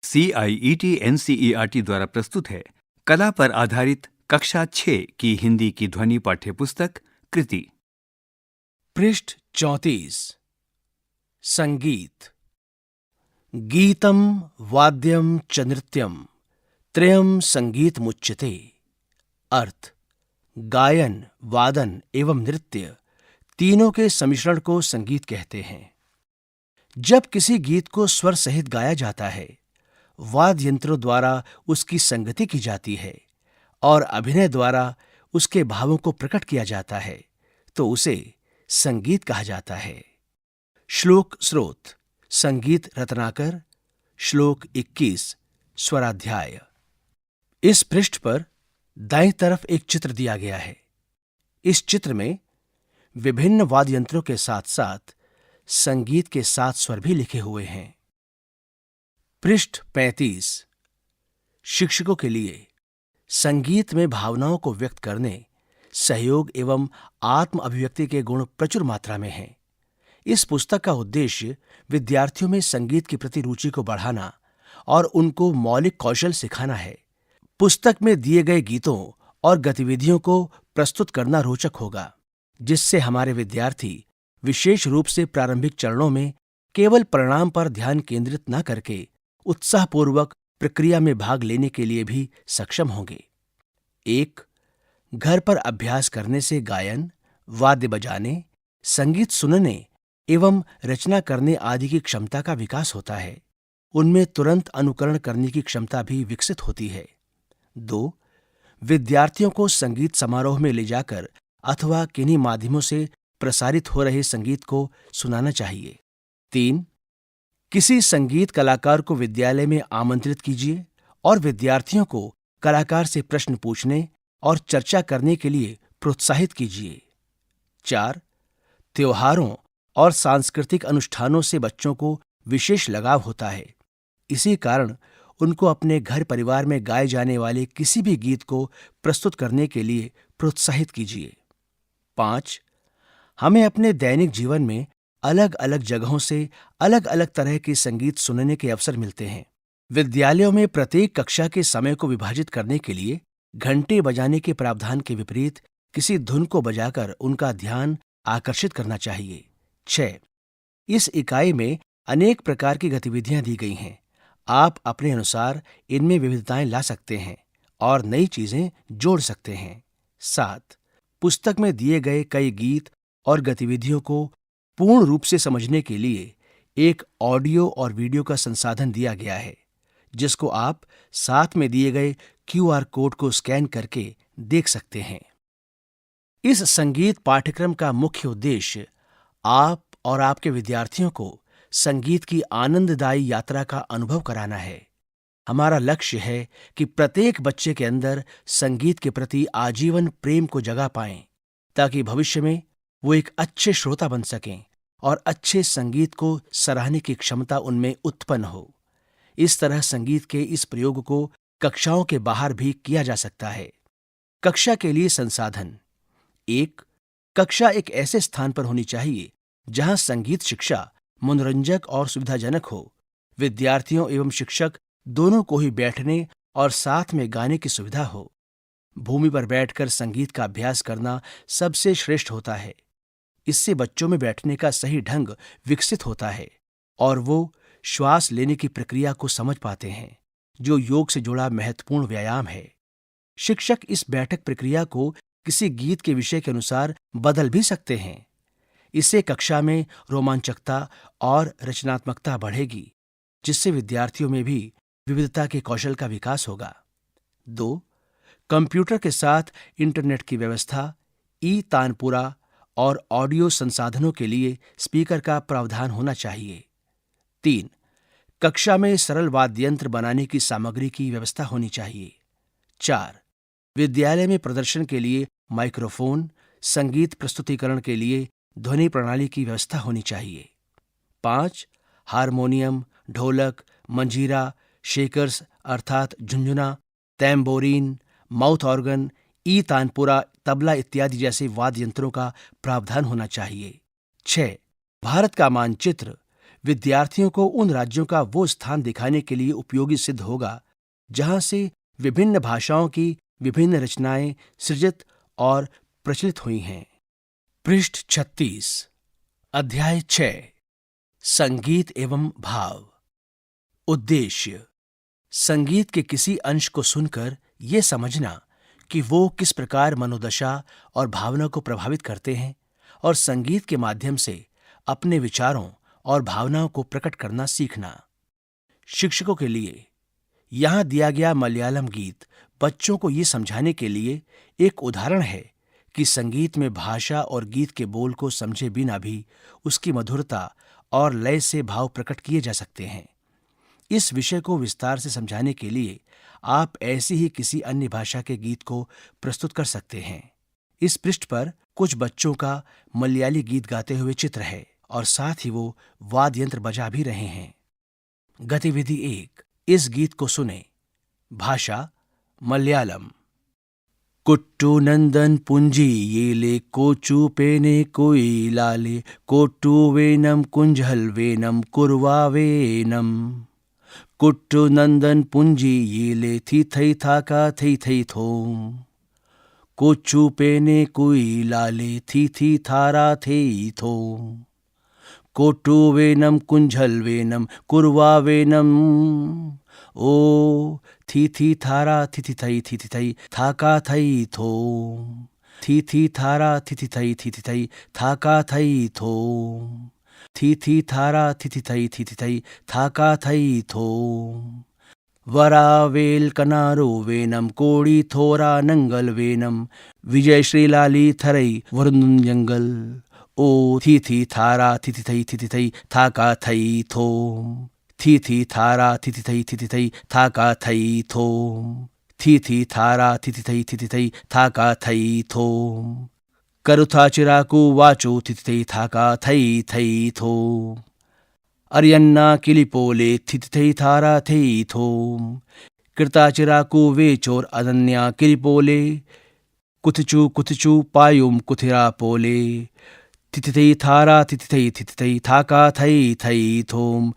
CIET-NCERT द्वारा प्रस्तुत है कला पर आधारित कक्षा 6 की हिंदी की ध्वनि पाठ्य पुस्तक कृति। पृष्ठ 34। संगीत। गीतम वाद्यम च नृत्यम त्रयम संगीत मुच्यते। अर्थ: गायन, वादन एवं नृत्य तीनों के सम्मिश्रण को संगीत कहते हैं। जब किसी गीत को स्वर सहित गाया जाता है, वाद्य यंत्रों द्वारा उसकी संगति की जाती है और अभिनय द्वारा उसके भावों को प्रकट किया जाता है, तो उसे संगीत कहा जाता है। श्लोक स्रोत: संगीत रत्नाकर, श्लोक 21, स्वराध्याय। इस पृष्ठ पर दाईं तरफ एक चित्र दिया गया है। इस चित्र में विभिन्न वाद्य यंत्रों के साथ साथ संगीत के 7 स्वर भी लिखे हुए हैं। पृष्ठ 35। शिक्षकों के लिए संगीत में भावनाओं को व्यक्त करने, सहयोग एवं आत्म अभिव्यक्ति के गुण प्रचुर मात्रा में हैं। इस पुस्तक का उद्देश्य विद्यार्थियों में संगीत की प्रति रुचि को बढ़ाना और उनको मौलिक कौशल सिखाना है। पुस्तक में दिए गए गीतों और गतिविधियों को प्रस्तुत करना रोचक होगा, जिससे हमारे विद्यार्थी विशेष रूप से प्रारंभिक चरणों में केवल परिणाम पर ध्यान केंद्रित न करके उत्साहपूर्वक प्रक्रिया में भाग लेने के लिए भी सक्षम होंगे। 1. घर पर अभ्यास करने से गायन, वाद्य बजाने, संगीत सुनने एवं रचना करने आदि की क्षमता का विकास होता है। उनमें तुरंत अनुकरण करने की क्षमता भी विकसित होती है। 2. विद्यार्थियों को संगीत समारोह में ले जाकर अथवा किन्हीं माध्यमों से प्रसारित हो रहे संगीत को सुनाना चाहिए। 3. किसी संगीत कलाकार को विद्यालय में आमंत्रित कीजिए और विद्यार्थियों को कलाकार से प्रश्न पूछने और चर्चा करने के लिए प्रोत्साहित कीजिए। 4. त्योहारों और सांस्कृतिक अनुष्ठानों से बच्चों को विशेष लगाव होता है। इसी कारण उनको अपने घर परिवार में गाए जाने वाले किसी भी गीत को प्रस्तुत करने के लिए प्रोत्साहित कीजिए। 5. हमें अपने दैनिक जीवन में अलग अलग जगहों से अलग अलग तरह के संगीत सुनने के अवसर मिलते हैं। विद्यालयों में प्रत्येक कक्षा के समय को विभाजित करने के लिए घंटे बजाने के प्रावधान के विपरीत किसी धुन को बजाकर उनका ध्यान आकर्षित करना चाहिए। 6. इस इकाई में अनेक प्रकार की गतिविधियां दी गई हैं। आप अपने अनुसार इनमें विविधताएं ला सकते हैं और नई चीजें जोड़ सकते हैं। 7. पुस्तक में दिए गए कई गीत और गतिविधियों को पूर्ण रूप से समझने के लिए एक ऑडियो और वीडियो का संसाधन दिया गया है, जिसको आप साथ में दिए गए QR कोड को स्कैन करके देख सकते हैं। इस संगीत पाठ्यक्रम का मुख्य उद्देश्य आप और आपके विद्यार्थियों को संगीत की आनंददायी यात्रा का अनुभव कराना है। हमारा लक्ष्य है कि प्रत्येक बच्चे के अंदर संगीत के प्रति आजीवन प्रेम को जगा पाएं, ताकि भविष्य में वो एक अच्छे श्रोता बन सकें और अच्छे संगीत को सराहने की क्षमता उनमें उत्पन्न हो। इस तरह संगीत के इस प्रयोग को कक्षाओं के बाहर भी किया जा सकता है। कक्षा के लिए संसाधन: 1. कक्षा एक ऐसे स्थान पर होनी चाहिए जहां संगीत शिक्षा मनोरंजक और सुविधाजनक हो। विद्यार्थियों एवं शिक्षक दोनों को ही बैठने और साथ में गाने की सुविधा हो। भूमि पर बैठकर संगीत का अभ्यास करना सबसे श्रेष्ठ होता है। इससे बच्चों में बैठने का सही ढंग विकसित होता है और वो श्वास लेने की प्रक्रिया को समझ पाते हैं, जो योग से जुड़ा महत्वपूर्ण व्यायाम है। शिक्षक इस बैठक प्रक्रिया को किसी गीत के विषय के अनुसार बदल भी सकते हैं। इससे कक्षा में रोमांचकता और रचनात्मकता बढ़ेगी, जिससे विद्यार्थियों में भी विविधता के कौशल का विकास होगा। 2. कंप्यूटर के साथ इंटरनेट की व्यवस्था, तानपुरा और ऑडियो संसाधनों के लिए स्पीकर का प्रावधान होना चाहिए। 3. कक्षा में सरल वाद्य यंत्र बनाने की सामग्री की व्यवस्था होनी चाहिए। 4. विद्यालय में प्रदर्शन के लिए माइक्रोफोन, संगीत प्रस्तुतिकरण के लिए ध्वनि प्रणाली की व्यवस्था होनी चाहिए। 5. हारमोनियम, ढोलक, मंजीरा, शेकर्स अर्थात झुंझुना, तैम्बोरीन, माउथ ऑर्गन, तानपुरा, तबला इत्यादि जैसे वाद्य यंत्रों का प्रावधान होना चाहिए। 6. भारत का मानचित्र, विद्यार्थियों को उन राज्यों का वो स्थान दिखाने के लिए उपयोगी सिद्ध होगा जहां से विभिन्न भाषाओं की विभिन्न रचनाएं सृजित और प्रचलित हुई हैं। पृष्ठ 36, अध्याय 6, संगीत एवं भाव। उद्देश्य: संगीत के किसी अंश को सुनकर यह समझना कि वो किस प्रकार मनोदशा और भावना को प्रभावित करते हैं और संगीत के माध्यम से अपने विचारों और भावनाओं को प्रकट करना सीखना। शिक्षकों के लिए यहां दिया गया मलयालम गीत बच्चों को ये समझाने के लिए एक उदाहरण है कि संगीत में भाषा और गीत के बोल को समझे बिना भी उसकी मधुरता और लय से भाव प्रकट किए जा सकते हैं। इस विषय को विस्तार से समझाने के लिए आप ऐसी ही किसी अन्य भाषा के गीत को प्रस्तुत कर सकते हैं। इस पृष्ठ पर कुछ बच्चों का मलयाली गीत गाते हुए चित्र है और साथ ही वो वाद्य यंत्र बजा भी रहे हैं। गतिविधि 1, इस गीत को सुने। भाषा मलयालम। कुट्टू नंदन पुंजी येले कोचू पेने कोई लाले कोट्टू वेनम कुंजल वेनम कुरवा वेनम। कुट्टू नंदन पुंजी येले थी थई थाका थई थई थोम। कोचू पेने कोई लाले थी थारा थई थोम। कोट्टू वेनम कुंजल वेनम कुरवा वेनम। ओ थी थारा थी थई थाका थई थोम। थी थारा थी थई थाका थई थोम। थी थारा थी थई थाका थई थोम। वरावेल कनारो वेनम कोड़ी थोरा नंगल वेनम। विजय श्रीलाली थरई वरुण जंगल। ओ थी थारा थी थई थाका थई थोम। थी थारा थी थई थाका थई थोम। थी थारा थी थई थाका थई थोम। करुथा चिराकू वाचो थी थाका थई थोम। अरियन्ना किलिपोले थी थारा थई थोम। कृता चिराकू वेचोर अनन्या किलिपोले। कुथचू पायुम कुथिरा पोले। थी थारा थी थाका थई थोम।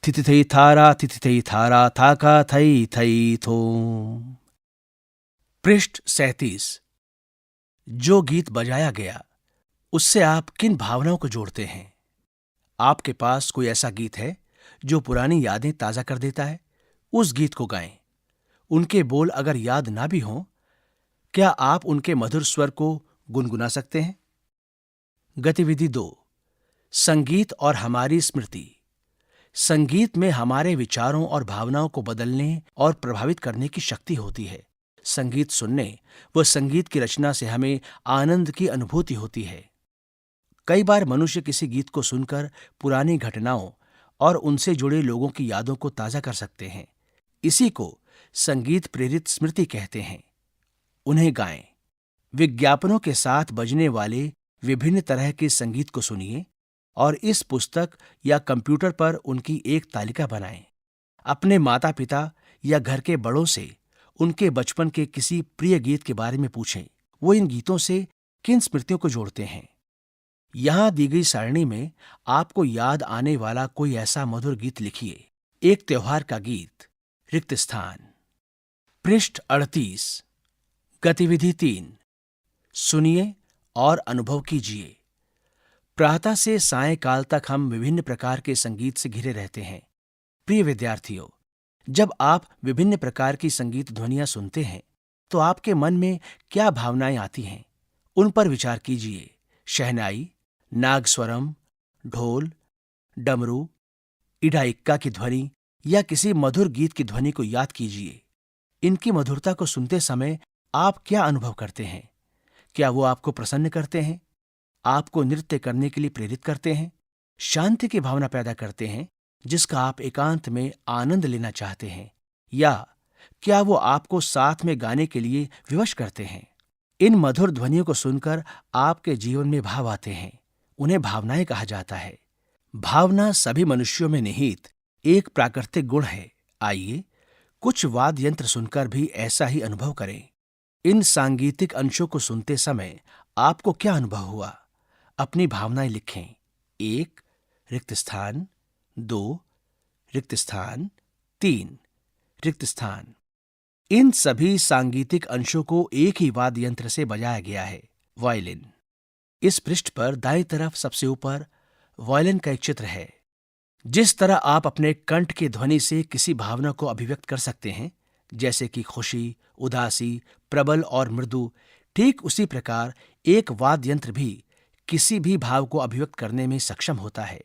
थी थारा थी थाका थई थोम। पृष्ठ 37, जो गीत बजाया गया उससे आप किन भावनाओं को जोड़ते हैं? आपके पास कोई ऐसा गीत है जो पुरानी यादें ताजा कर देता है? उस गीत को गाएं। उनके बोल अगर याद ना भी हों, क्या आप उनके मधुर स्वर को गुनगुना सकते हैं? गतिविधि 2, संगीत और हमारी स्मृति। संगीत में हमारे विचारों और भावनाओं को बदलने और प्रभावित करने की शक्ति होती है। संगीत सुनने व संगीत की रचना से हमें आनंद की अनुभूति होती है। कई बार मनुष्य किसी गीत को सुनकर पुरानी घटनाओं और उनसे जुड़े लोगों की यादों को ताजा कर सकते हैं। इसी को संगीत प्रेरित स्मृति कहते हैं। उन्हें गाएं। विज्ञापनों के साथ बजने वाले विभिन्न तरह के संगीत को सुनिए और इस पुस्तक या कंप्यूटर पर उनकी एक तालिका बनाएं। अपने माता पिता या घर के बड़ों से उनके बचपन के किसी प्रिय गीत के बारे में पूछें। वो इन गीतों से किन स्मृतियों को जोड़ते हैं? यहां दी गई सारणी में आपको याद आने वाला कोई ऐसा मधुर गीत लिखिए। एक त्योहार का गीत, रिक्त स्थान। पृष्ठ 38, गतिविधि 3, सुनिए और अनुभव कीजिए। प्रातः से सायंकाल तक हम विभिन्न प्रकार के संगीत से घिरे रहते हैं। प्रिय विद्यार्थियों, जब आप विभिन्न प्रकार की संगीत ध्वनियां सुनते हैं तो आपके मन में क्या भावनाएं आती हैं? उन पर विचार कीजिए। शहनाई, नागस्वरम, ढोल, डमरू, इडाइक्का की ध्वनि या किसी मधुर गीत की ध्वनि को याद कीजिए। इनकी मधुरता को सुनते समय आप क्या अनुभव करते हैं? क्या वो आपको प्रसन्न करते हैं, आपको नृत्य करने के लिए प्रेरित करते हैं, शांति की भावना पैदा करते हैं जिसका आप एकांत में आनंद लेना चाहते हैं, या क्या वो आपको साथ में गाने के लिए विवश करते हैं? इन मधुर ध्वनियों को सुनकर आपके जीवन में भाव आते हैं। उन्हें भावनाएं कहा जाता है। भावना सभी मनुष्यों में निहित एक प्राकृतिक गुण है। आइए कुछ वाद्य यंत्र सुनकर भी ऐसा ही अनुभव करें। इन सांगीतिक अंशों को सुनते समय आपको क्या अनुभव हुआ? अपनी भावनाएं लिखें। 1, रिक्त स्थान। 2 रिक्त स्थान, 3 रिक्त स्थान। इन सभी सांगीतिक अंशों को एक ही वाद्य यंत्र से बजाया गया है, वायलिन। इस पृष्ठ पर दाईं तरफ सबसे ऊपर वायलिन का एक चित्र है। जिस तरह आप अपने कंठ की ध्वनि से किसी भावना को अभिव्यक्त कर सकते हैं, जैसे कि खुशी, उदासी, प्रबल और मृदु, ठीक उसी प्रकार एक वाद्य यंत्र भी किसी भी भाव को अभिव्यक्त करने में सक्षम होता है।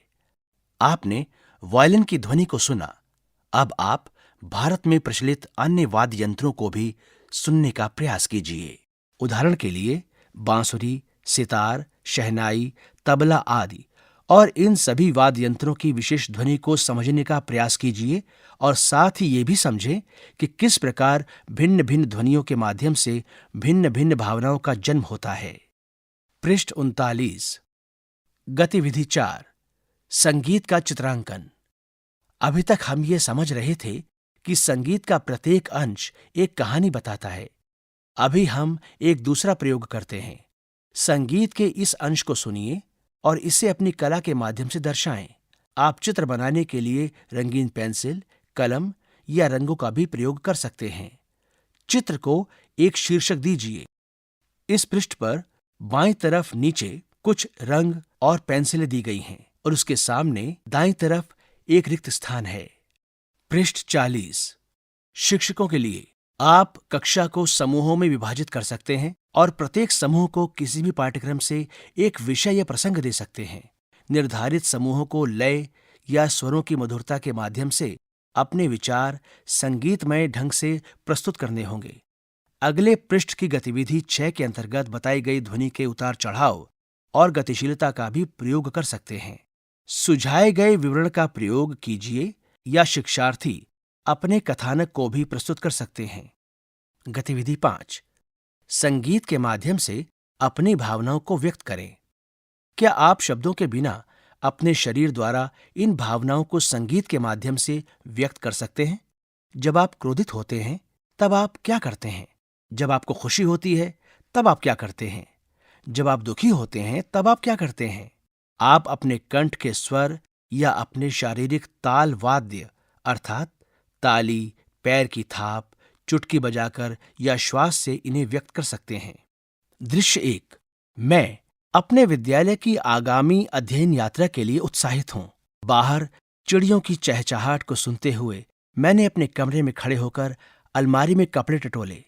आपने वायलिन की ध्वनि को सुना। अब आप भारत में प्रचलित अन्य वाद्य यंत्रों को भी सुनने का प्रयास कीजिए। उदाहरण के लिए बांसुरी, सितार, शहनाई, तबला आदि, और इन सभी वाद्य यंत्रों की विशेष ध्वनि को समझने का प्रयास कीजिए और साथ ही ये भी समझें कि किस प्रकार भिन्न भिन्न ध्वनियों के माध्यम से भिन्न भिन्न भावनाओं का जन्म होता है। पृष्ठ 39। गतिविधि 4, संगीत का चित्रांकन। अभी तक हम ये समझ रहे थे कि संगीत का प्रत्येक अंश एक कहानी बताता है। अभी हम एक दूसरा प्रयोग करते हैं। संगीत के इस अंश को सुनिए और इसे अपनी कला के माध्यम से दर्शाएं। आप चित्र बनाने के लिए रंगीन पेंसिल, कलम या रंगों का भी प्रयोग कर सकते हैं। चित्र को एक शीर्षक दीजिए। इस पृष्ठ पर बाईं तरफ नीचे कुछ रंग और पेंसिलें दी गई हैं और उसके सामने दाईं तरफ एक रिक्त स्थान है। पृष्ठ 40। शिक्षकों के लिए आप कक्षा को समूहों में विभाजित कर सकते हैं और प्रत्येक समूह को किसी भी पाठ्यक्रम से एक विषय या प्रसंग दे सकते हैं। निर्धारित समूहों को लय या स्वरों की मधुरता के माध्यम से अपने विचार संगीतमय ढंग से प्रस्तुत करने होंगे। अगले पृष्ठ की गतिविधि 6 के अंतर्गत बताई गई ध्वनि के उतार चढ़ाव और गतिशीलता का भी प्रयोग कर सकते हैं। सुझाए गए विवरण का प्रयोग कीजिए या शिक्षार्थी अपने कथानक को भी प्रस्तुत कर सकते हैं। गतिविधि 5, संगीत के माध्यम से अपनी भावनाओं को व्यक्त करें। क्या आप शब्दों के बिना अपने शरीर द्वारा इन भावनाओं को संगीत के माध्यम से व्यक्त कर सकते हैं? जब आप क्रोधित होते हैं तब आप क्या करते हैं? जब आपको खुशी होती है तब आप क्या करते हैं? जब आप दुखी होते हैं तब आप क्या करते हैं? आप अपने कंठ के स्वर या अपने शारीरिक ताल वाद्य अर्थात ताली, पैर की थाप, चुटकी बजाकर या श्वास से इन्हें व्यक्त कर सकते हैं। दृश्य 1, मैं अपने विद्यालय की आगामी अध्ययन यात्रा के लिए उत्साहित हूँ। बाहर चिड़ियों की चहचहाट को सुनते हुए मैंने अपने कमरे में खड़े होकर अलमारी में कपड़े टटोले।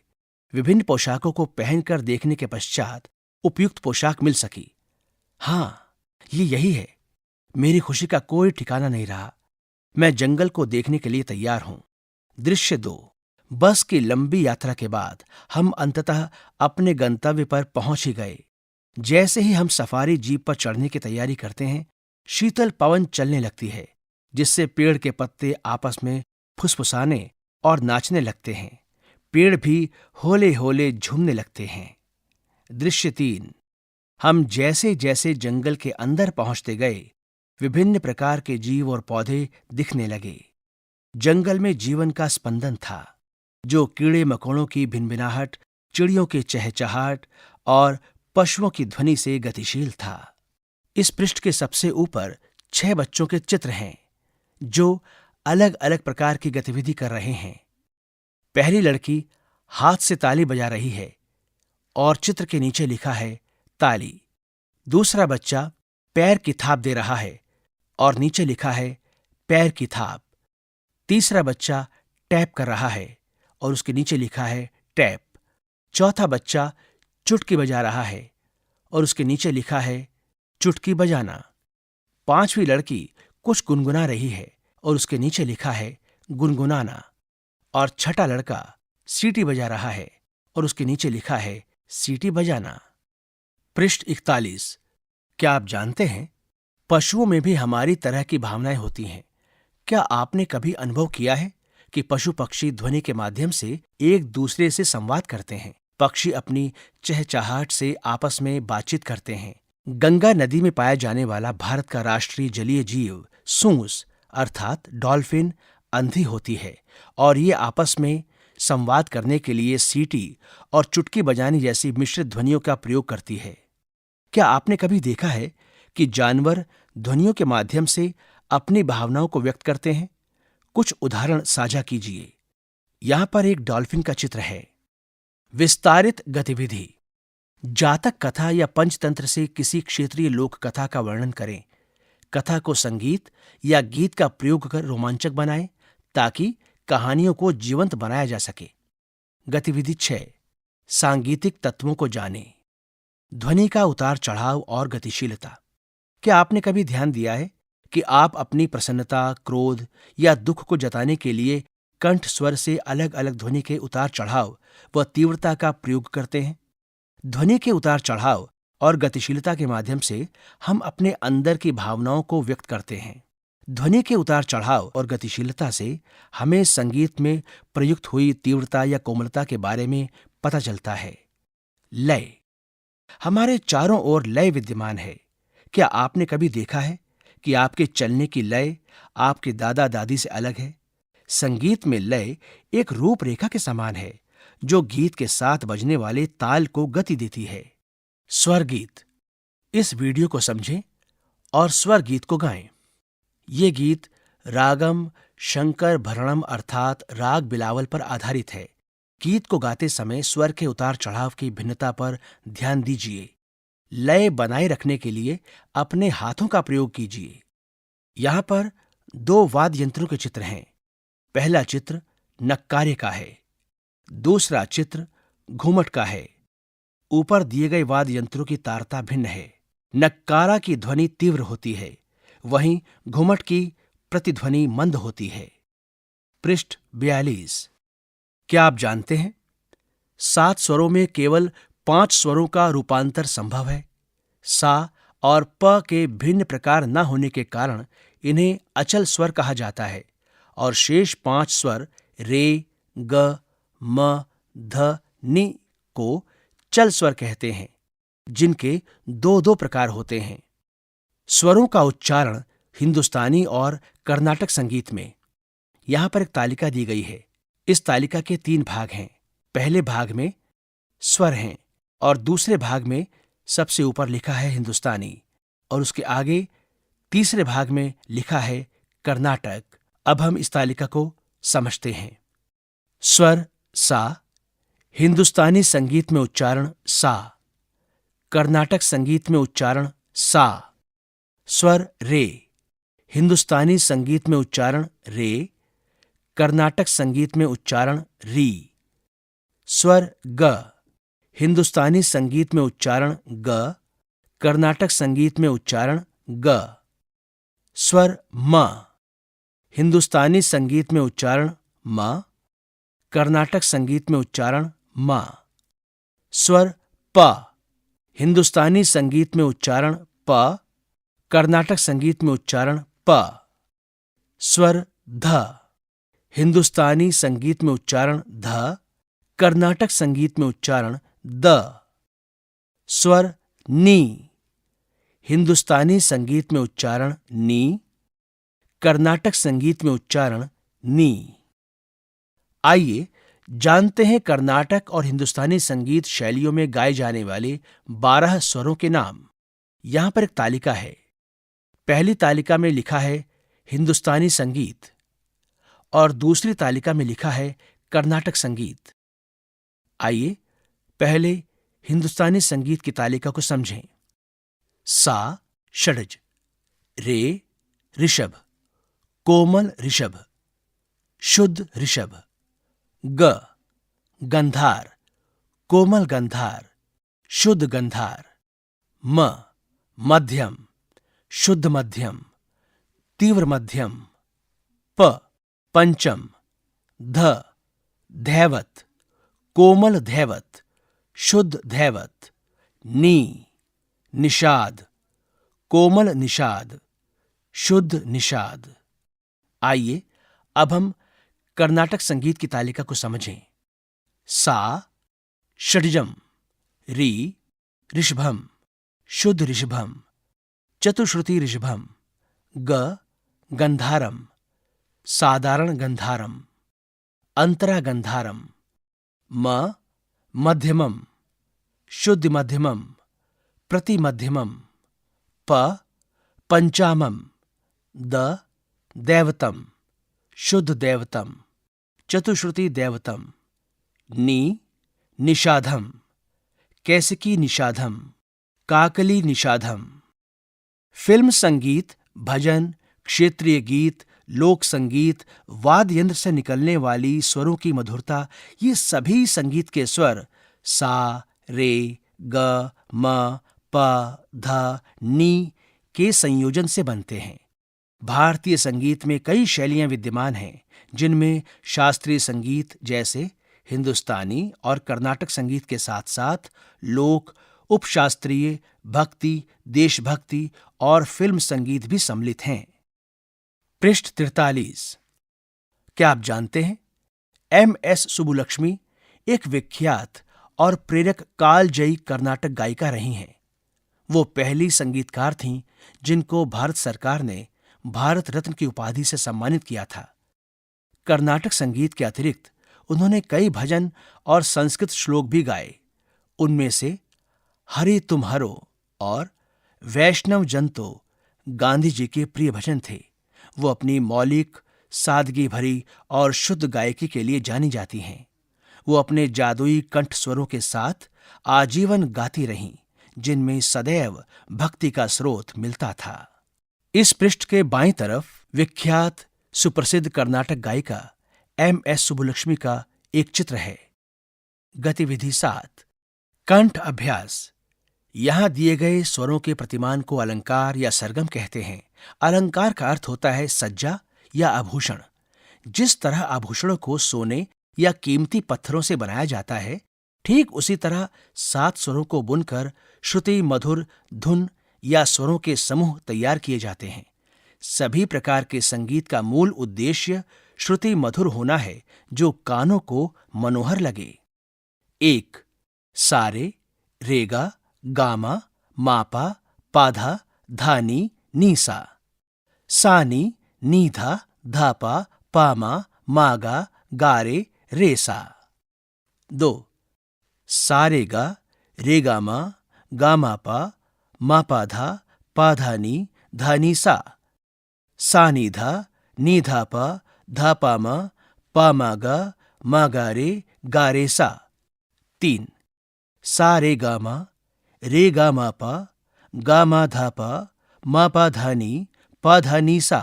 विभिन्न पोशाकों को पहनकर देखने के पश्चात उपयुक्त पोशाक मिल सकी। हाँ, ये यही है। मेरी खुशी का कोई ठिकाना नहीं रहा। मैं जंगल को देखने के लिए तैयार हूं। दृश्य 2, बस की लंबी यात्रा के बाद हम अंततः अपने गंतव्य पर पहुंच ही गए। जैसे ही हम सफारी जीप पर चढ़ने की तैयारी करते हैं, शीतल पवन चलने लगती है, जिससे पेड़ के पत्ते आपस में फुसफुसाने और नाचने लगते हैं। पेड़ भी होले होले झूमने लगते हैं। दृश्य 3, हम जैसे जैसे जंगल के अंदर पहुंचते गए, विभिन्न प्रकार के जीव और पौधे दिखने लगे। जंगल में जीवन का स्पंदन था, जो कीड़े मकोड़ों की भिनभिनाहट, चिड़ियों के चहचहाट और पशुओं की ध्वनि से गतिशील था। इस पृष्ठ के सबसे ऊपर 6 बच्चों के चित्र हैं, जो अलग अलग प्रकार की गतिविधि कर रहे हैं। पहली लड़की हाथ से ताली बजा रही है और चित्र के नीचे लिखा है ताली। दूसरा बच्चा पैर की थाप दे रहा है और नीचे लिखा है पैर की थाप। तीसरा बच्चा टैप कर रहा है और उसके नीचे लिखा है टैप। चौथा बच्चा चुटकी बजा रहा है और उसके नीचे लिखा है चुटकी बजाना। पांचवी लड़की कुछ गुनगुना रही है और उसके नीचे लिखा है गुनगुनाना। और छठा लड़का सीटी बजा रहा है और उसके नीचे लिखा है सीटी बजाना। पृष्ठ 41, क्या आप जानते हैं, पशुओं में भी हमारी तरह की भावनाएं होती हैं। क्या आपने कभी अनुभव किया है कि पशु पक्षी ध्वनि के माध्यम से एक दूसरे से संवाद करते हैं? पक्षी अपनी चहचहाट से आपस में बातचीत करते हैं। गंगा नदी में पाया जाने वाला भारत का राष्ट्रीय जलीय जीव सूंस अर्थात डॉल्फिन अंधी होती है और ये आपस में संवाद करने के लिए सीटी और चुटकी बजाने जैसी मिश्रित ध्वनियों का प्रयोग करती है। क्या आपने कभी देखा है कि जानवर ध्वनियों के माध्यम से अपनी भावनाओं को व्यक्त करते हैं? कुछ उदाहरण साझा कीजिए। यहां पर एक डॉल्फिन का चित्र है। विस्तारित गतिविधि। जातक कथा या पंचतंत्र से किसी क्षेत्रीय लोक कथा का वर्णन करें। कथा को संगीत या गीत का प्रयोग कर रोमांचक बनाएं ताकि कहानियों को जीवंत बनाया जा सके। गतिविधि 6। सांगीतिक तत्वों को जानें। ध्वनि का उतार चढ़ाव और गतिशीलता। क्या आपने कभी ध्यान दिया है कि आप अपनी प्रसन्नता, क्रोध या दुख को जताने के लिए कंठ स्वर से अलग अलग ध्वनि के उतार चढ़ाव व तीव्रता का प्रयोग करते हैं? ध्वनि के उतार चढ़ाव और गतिशीलता के माध्यम से हम अपने अंदर की भावनाओं को व्यक्त करते हैं। ध्वनि के उतार चढ़ाव और गतिशीलता से हमें संगीत में प्रयुक्त हुई तीव्रता या कोमलता के बारे में पता चलता है। लय। हमारे चारों ओर लय विद्यमान है। क्या आपने कभी देखा है कि आपके चलने की लय आपके दादा दादी से अलग है? संगीत में लय एक रूपरेखा के समान है जो गीत के साथ बजने वाले ताल को गति देती है। स्वर गीत। इस वीडियो को समझें और स्वर गीत को गाएं। ये गीत रागम शंकर भरणम अर्थात राग बिलावल पर आधारित है। गीत को गाते समय स्वर के उतार चढ़ाव की भिन्नता पर ध्यान दीजिए। लय बनाए रखने के लिए अपने हाथों का प्रयोग कीजिए। यहां पर 2 वाद्य यंत्रों के चित्र हैं। पहला चित्र नक्कारे का है, दूसरा चित्र घूमट का है। ऊपर दिए गए वाद्य यंत्रों की तारता भिन्न है। नक्कारा की ध्वनि तीव्र होती है, वहीं घुमट की प्रतिध्वनि मंद होती है। पृष्ठ 42। क्या आप जानते हैं 7 स्वरों में केवल 5 स्वरों का रूपांतर संभव है। सा और प के भिन्न प्रकार न होने के कारण इन्हें अचल स्वर कहा जाता है और शेष 5 स्वर रे, ग, म, ध, नि को चल स्वर कहते हैं, जिनके 2-2 प्रकार होते हैं। स्वरों का उच्चारण हिंदुस्तानी और कर्नाटक संगीत में। यहां पर एक तालिका दी गई है। इस तालिका के 3 भाग हैं। पहले भाग में स्वर हैं और दूसरे भाग में सबसे ऊपर लिखा है हिंदुस्तानी और उसके आगे तीसरे भाग में लिखा है कर्नाटक। अब हम इस तालिका को समझते हैं। स्वर सा, हिंदुस्तानी संगीत में उच्चारण सा, कर्नाटक संगीत में उच्चारण सा। स्वर रे, हिंदुस्तानी संगीत में उच्चारण रे, कर्नाटक संगीत में उच्चारण री। स्वर ग, हिंदुस्तानी संगीत में उच्चारण ग, कर्नाटक संगीत में उच्चारण ग। स्वर म, हिंदुस्तानी संगीत में उच्चारण म, कर्नाटक संगीत में उच्चारण म। स्वर प, हिंदुस्तानी संगीत में उच्चारण प, कर्नाटक संगीत में उच्चारण प। स्वर ध, हिंदुस्तानी संगीत में उच्चारण ध, कर्नाटक संगीत में उच्चारण द। स्वर नी, हिंदुस्तानी संगीत में उच्चारण नी, कर्नाटक संगीत में उच्चारण नी। आइए जानते हैं कर्नाटक और हिंदुस्तानी संगीत शैलियों में गाए जाने वाले 12 स्वरों के नाम। यहां पर एक तालिका है। पहली तालिका में लिखा है हिंदुस्तानी संगीत और दूसरी तालिका में लिखा है कर्नाटक संगीत। आइए पहले हिंदुस्तानी संगीत की तालिका को समझें। सा षड्ज, रे ऋषभ, कोमल ऋषभ, शुद्ध ऋषभ। ग गंधार, कोमल गंधार, शुद्ध गंधार। म मध्यम, शुद्ध मध्यम, तीव्र मध्यम। प पंचम। ध धैवत, कोमल धैवत, शुद्ध धैवत। नी निषाद, कोमल निषाद, शुद्ध निषाद। आइए अब हम कर्नाटक संगीत की तालिका को समझें। सा षड्जम, री ऋषभम, शुद्ध ऋषभम, चतुश्रुति ऋषभम। ग गंधारम, साधारण गंधारम, अंतरा गंधारम। म मध्यमम, शुद्ध मध्यमम, प्रति मध्यमम। प पंचामम, द दैवतम, शुद्ध दैवतम, चतुश्रुति दैवतम, निषाधम, कैसिकी निषाधम, काकली निषाधम। फिल्म संगीत, भजन, क्षेत्रीय गीत, लोक संगीत, वाद्य यंत्र से निकलने वाली स्वरों की मधुरता, ये सभी संगीत के स्वर सा, रे, ग, म, प, ध, नी के संयोजन से बनते हैं। भारतीय संगीत में कई शैलियां विद्यमान हैं, जिनमें शास्त्रीय संगीत जैसे हिंदुस्तानी और कर्नाटक संगीत के साथ साथ लोक, उपशास्त्रीय, भक्ति, देशभक्ति और फिल्म संगीत भी सम्मिलित हैं। पृष्ठ 43। क्या आप जानते हैं, एम.एस. सुब्बुलक्ष्मी एक विख्यात और प्रेरक कालजयी कर्नाटक गायिका रही हैं। वो पहली संगीतकार थीं जिनको भारत सरकार ने भारत रत्न की उपाधि से सम्मानित किया था। कर्नाटक संगीत के अतिरिक्त उन्होंने कई भजन और संस्कृत श्लोक भी गाए। उनमें से हरे तुम हरो और वैष्णव जन तो गांधी जी के प्रिय भजन थे। वो अपनी मौलिक, सादगी भरी और शुद्ध गायकी के लिए जानी जाती हैं। वो अपने जादुई कंठ स्वरों के साथ आजीवन गाती रहीं, जिनमें सदैव भक्ति का स्रोत मिलता था। इस पृष्ठ के बाईं तरफ विख्यात सुप्रसिद्ध कर्नाटक गायिका एम.एस. सुब्बुलक्ष्मी का एक चित्र है। गतिविधि 7। कंठ अभ्यास। यहां दिए गए स्वरों के प्रतिमान को अलंकार या सरगम कहते हैं। अलंकार का अर्थ होता है सज्जा या आभूषण। जिस तरह आभूषणों को सोने या कीमती पत्थरों से बनाया जाता है, ठीक उसी तरह 7 स्वरों को बुनकर श्रुति मधुर धुन या स्वरों के समूह तैयार किए जाते हैं। सभी प्रकार के संगीत का मूल उद्देश्य श्रुति मधुर होना है, जो कानों को मनोहर लगे। 1. सारे, रेगा, गामा, मापा, पाधा, धानी, नीसा। सानी, नीधा, धापा, पामा, मागा, गारे, रेसा। 2. सारेगा, रेगामा, गामापा, मापाधा, पाधानी, धानीसा। सानीधा, नीधापा, धापामा, पामागा, मागारे, गारेसा। 3. सारेगामा, रेगामापा, गामाधापा, मापाधानी, पाधानीसा।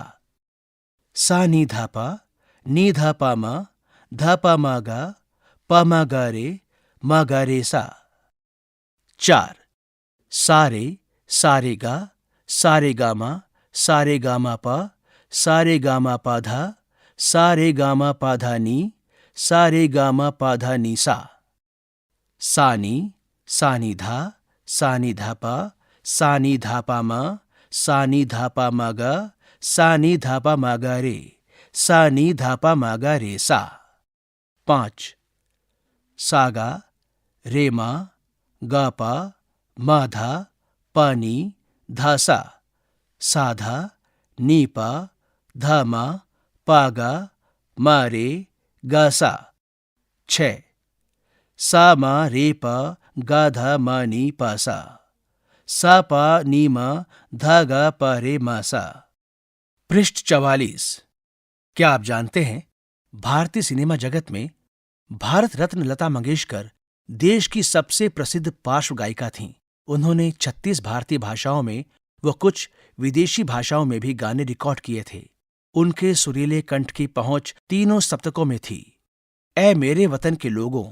सानीधापा, नीधापामा, धापामागा, पामागारे, मागारेसा। 4. सारे, सारेगा, सारेगामा, सारेगामापा, सारेगामापाधा, सारेगामापाधानी, सारेगामापाधानीसा। सानी, सानिधा, सानिधापा, सानिधापामा, सानिधापामागा, सानिधापामागारे, सानिधापामागारेसा। 5. सागा, रेमा, गापा, माधा, पानी, धासा। साधा, नीपा, धामा, पागा, मारे, गासा। 6. सामा, रेपा, गाधा, मानी, पासा। सापा, नीमा, धागा, पारे, मासा। पृष्ठ 44। क्या आप जानते हैं, भारतीय सिनेमा जगत में भारत रत्न लता मंगेशकर देश की सबसे प्रसिद्ध पार्श्व गायिका थीं। उन्होंने 36 भारतीय भाषाओं में व कुछ विदेशी भाषाओं में भी गाने रिकॉर्ड किए थे। उनके सुरीले कंठ की पहुंच तीनों सप्तकों में थी। ऐ मेरे वतन के लोगों,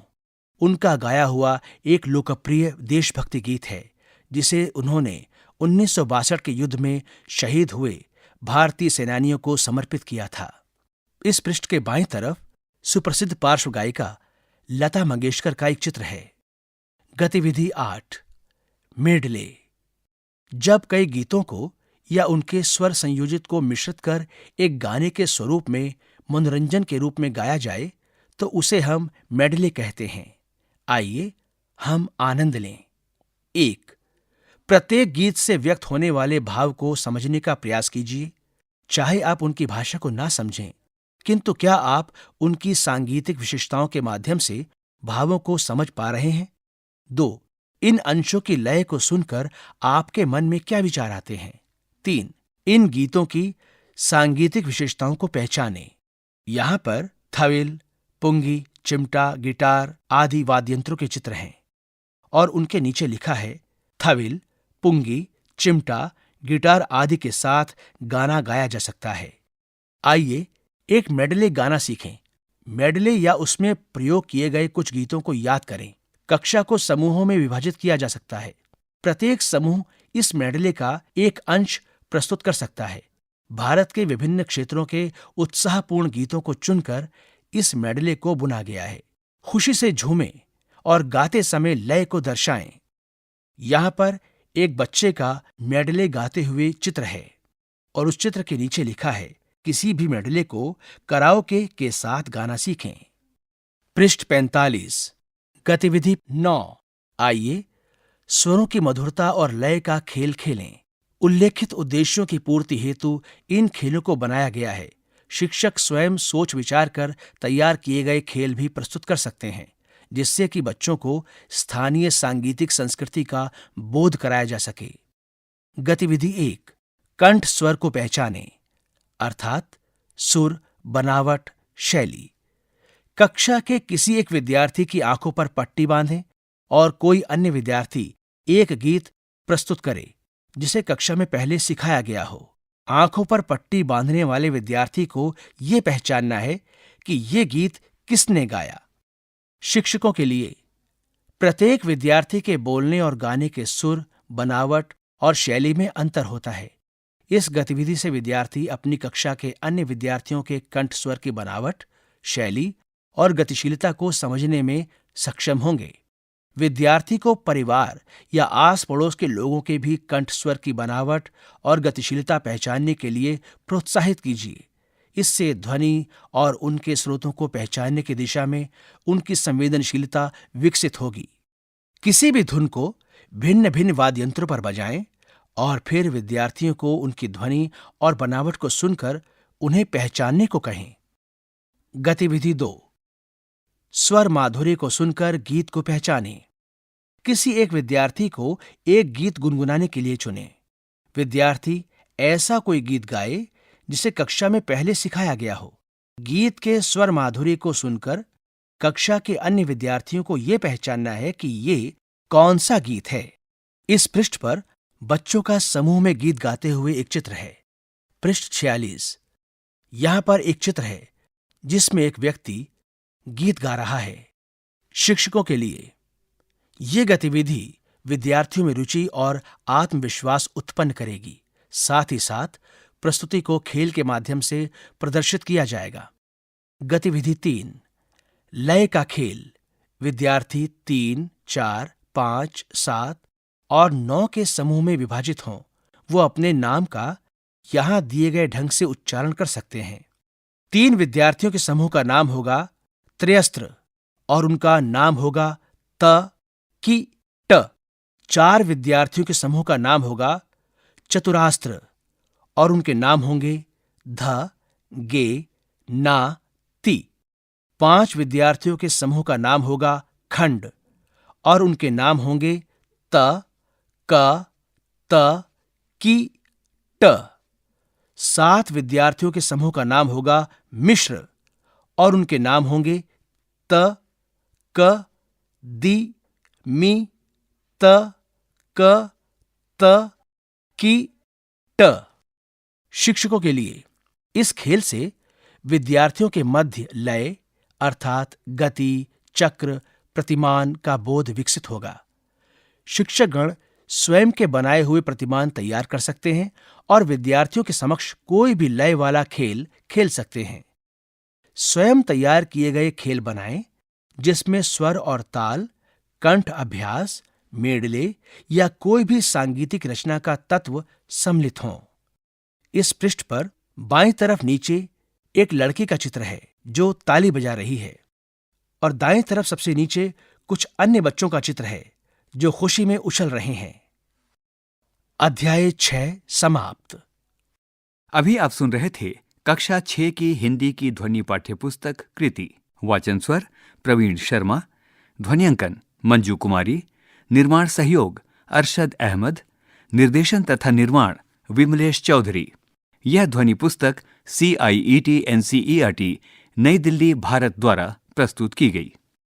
उनका गाया हुआ एक लोकप्रिय देशभक्ति गीत है, जिसे उन्होंने 1962 के युद्ध में शहीद हुए भारतीय सेनानियों को समर्पित किया था। इस पृष्ठ के बाईं तरफ सुप्रसिद्ध पार्श्व गायिका लता मंगेशकर का एक चित्र है। गतिविधि 8। मेडले। जब कई गीतों को या उनके स्वर संयोजित को मिश्रित कर एक गाने के स्वरूप में मनोरंजन के रूप में गाया जाए, तो उसे हम मेडले कहते हैं। आइए हम आनंद लें। 1. प्रत्येक गीत से व्यक्त होने वाले भाव को समझने का प्रयास कीजिए। चाहे आप उनकी भाषा को ना समझें, किंतु क्या आप उनकी सांगीतिक विशेषताओं के माध्यम से भावों को समझ पा रहे हैं? 2. इन अंशों की लय को सुनकर आपके मन में क्या विचार आते हैं? 3. इन गीतों की सांगीतिक विशेषताओं को पहचानें। यहाँ पर थविल, पुंगी, चिमटा, गिटार आदि वाद्य यंत्रों के चित्र हैं और उनके नीचे लिखा है थविल, पुंगी, चिमटा, गिटार आदि के साथ गाना गाया जा सकता है। आइए एक मेडले गाना सीखें। मेडले या उसमें प्रयोग किए गए कुछ गीतों को याद करें। कक्षा को समूहों में विभाजित किया जा सकता है। प्रत्येक समूह इस मेडले का एक अंश प्रस्तुत कर सकता है। भारत के विभिन्न क्षेत्रों के उत्साहपूर्ण गीतों को चुनकर इस मेडले को बुना गया है। खुशी से झूमें और गाते समय लय को दर्शाएं। यहाँ पर एक बच्चे का मेडले गाते हुए चित्र है और उस चित्र के नीचे लिखा है किसी भी मेडले को कराओके के साथ गाना सीखें। पृष्ठ 45। गतिविधि 9। आइए स्वरों की मधुरता और लय का खेल खेलें। उल्लेखित उद्देश्यों की पूर्ति हेतु इन खेलों को बनाया गया है। शिक्षक स्वयं सोच विचार कर तैयार किए गए खेल भी प्रस्तुत कर सकते हैं, जिससे कि बच्चों को स्थानीय सांगीतिक संस्कृति का बोध कराया जा सके। गतिविधि 1। कंठ स्वर को पहचानें, अर्थात सुर, बनावट, शैली। कक्षा के किसी एक विद्यार्थी की आंखों पर पट्टी बांधें और कोई अन्य विद्यार्थी एक गीत प्रस्तुत करे जिसे कक्षा में पहले सिखाया गया हो। आंखों पर पट्टी बांधने वाले विद्यार्थी को यह पहचानना है कि यह गीत किसने गाया। शिक्षकों के लिए प्रत्येक विद्यार्थी के बोलने और गाने के सुर, बनावट और शैली में अंतर होता है। इस गतिविधि से विद्यार्थी अपनी कक्षा के अन्य विद्यार्थियों के कंठ स्वर की बनावट, शैली और गतिशीलता को समझने में सक्षम होंगे। विद्यार्थी को परिवार या आस पड़ोस के लोगों के भी कंठ स्वर की बनावट और गतिशीलता पहचानने के लिए प्रोत्साहित कीजिए। इससे ध्वनि और उनके स्रोतों को पहचानने की दिशा में उनकी संवेदनशीलता विकसित होगी। किसी भी धुन को भिन्न भिन्न वाद्य यंत्रों पर बजाएं और फिर विद्यार्थियों को उनकी ध्वनि और बनावट को सुनकर उन्हें पहचानने को कहें। गतिविधि 2। स्वर माधुर्य को सुनकर गीत को पहचानें। किसी एक विद्यार्थी को एक गीत गुनगुनाने के लिए चुनें। विद्यार्थी ऐसा कोई गीत गाए जिसे कक्षा में पहले सिखाया गया हो। गीत के स्वर माधुर्य को सुनकर कक्षा के अन्य विद्यार्थियों को यह पहचानना है कि ये कौन सा गीत है। इस पृष्ठ पर बच्चों का समूह में गीत गाते हुए एक चित्र है। पृष्ठ 46। यहां पर एक चित्र है जिसमें एक व्यक्ति गीत गा रहा है। शिक्षकों के लिए यह गतिविधि विद्यार्थियों में रुचि और आत्मविश्वास उत्पन्न करेगी। साथ ही साथ प्रस्तुति को खेल के माध्यम से प्रदर्शित किया जाएगा। गतिविधि 3। लय का खेल। विद्यार्थी 3, 4, 5, 7 और 9 के समूह में विभाजित हों। वो अपने नाम का यहां दिए गए ढंग से उच्चारण कर सकते हैं। 3 विद्यार्थियों के समूह का नाम होगा त्रयस्त्र और उनका नाम होगा त, की, ट। 4 विद्यार्थियों के समूह का नाम होगा चतुरास्त्र और उनके नाम होंगे ध, गे, ना, ती। 5 विद्यार्थियों के समूह का नाम होगा खंड और उनके नाम होंगे त, क, त, की, ट। 7 विद्यार्थियों के समूह का नाम होगा मिश्र और उनके नाम होंगे त, क, दी, मी, त, क, त, की, ट। शिक्षकों के लिए इस खेल से विद्यार्थियों के मध्य लय अर्थात गति, चक्र, प्रतिमान का बोध विकसित होगा। शिक्षकगण स्वयं के बनाए हुए प्रतिमान तैयार कर सकते हैं और विद्यार्थियों के समक्ष कोई भी लय वाला खेल खेल सकते हैं। स्वयं तैयार किए गए खेल बनाएं जिसमें स्वर और ताल, कंठ अभ्यास, मेडले या कोई भी सांगीतिक रचना का तत्व सम्मिलित हों। इस पृष्ठ पर बाईं तरफ नीचे एक लड़की का चित्र है जो ताली बजा रही है और दाईं तरफ सबसे नीचे कुछ अन्य बच्चों का चित्र है जो खुशी में उछल रहे हैं। अध्याय 6 समाप्त। अभी आप सुन रहे थे कक्षा 6 की हिंदी की ध्वनि पाठ्यपुस्तक कृति। वाचन स्वर प्रवीण शर्मा, ध्वनियांकन मंजू कुमारी, निर्माण सहयोग अरशद अहमद, निर्देशन तथा निर्माण विमलेश चौधरी। यह ध्वनि पुस्तक CIET NCERT नई दिल्ली भारत द्वारा प्रस्तुत की गई।